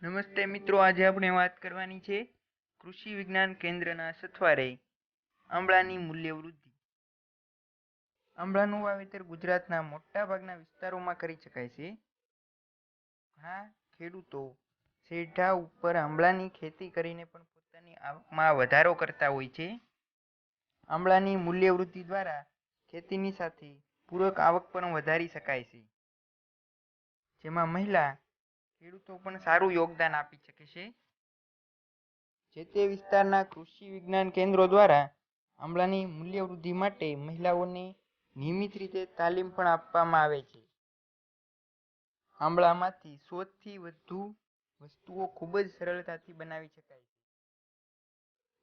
નમસ્તે મિત્રો, આજે આપણે વાત કરવાની છે કૃષિ વિજ્ઞાન કેન્દ્રના સથવારે આંબળાની મૂલ્ય વૃદ્ધિ. આંબળાનું વાવેતર ગુજરાતના મોટા ભાગના વિસ્તારોમાં કરી શકાય છે. ઘણા ખેડૂતો શેઢા ઉપર આંબળાની ખેતી કરીને પણ પોતાની આવકમાં વધારો કરતા હોય છે. આંબળાની મૂલ્ય વૃદ્ધિ દ્વારા ખેતીની સાથે પૂરક આવક પણ વધારી શકાય છે, જેમાં મહિલા ખેડૂતો પણ સારું યોગદાન આપી શકે છે. જે તે વિસ્તારના કૃષિ વિજ્ઞાન કેન્દ્રો દ્વારા આંબળાની મૂલ્ય વૃદ્ધિ માટે મહિલાઓને નિયમિત રીતે તાલીમ પણ આપવામાં આવે છે. આંબળામાંથી 100 થી વધુ વસ્તુઓ ખૂબ જ સરળતાથી બનાવી શકાય છે.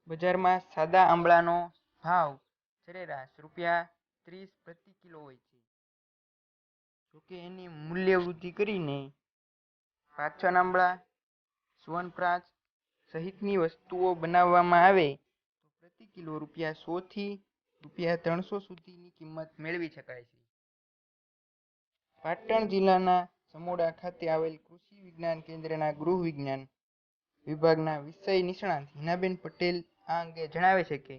બજારમાં સાદા આંબળાનો ભાવ સરેરાશ ₹30 પ્રતિ કિલો હોય છે. જોકે એની મૂલ્ય વૃદ્ધિ કરીને પાચન આંબળા, સ્વર્ણપ્રાશ સહિતની વસ્તુઓ બનાવવામાં આવે તો પ્રતિ કિલો ₹100 થી ₹300 સુધીની કિંમત મેળવી શકાય છે. પાટણ જિલ્લાના સમોડા ખાતે આવેલ કૃષિ વિજ્ઞાન કેન્દ્રના ગૃહ વિજ્ઞાન વિભાગના વિષય નિષ્ણાત હિનાબેન પટેલ આ અંગે જણાવે છે કે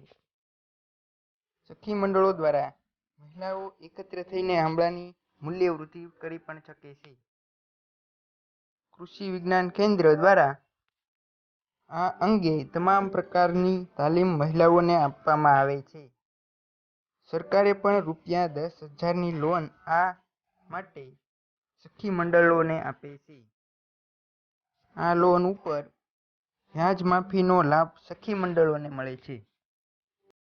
સખી મંડળો દ્વારા મહિલાઓ એકત્ર થઈને આંબળાની મૂલ્ય વૃદ્ધિ કરી પણ શકે છે. કૃષિ વિજ્ઞાન કેન્દ્ર દ્વારા આ અંગે તમામ પ્રકારની તાલીમ મહિલાઓને આપવામાં આવે છે. સરકારે પણ ₹10,000ની લોન આ માટે સખી મંડળોને આપે છે. આ લોન ઉપર વ્યાજ માફીનો લાભ સખી મંડળોને મળે છે.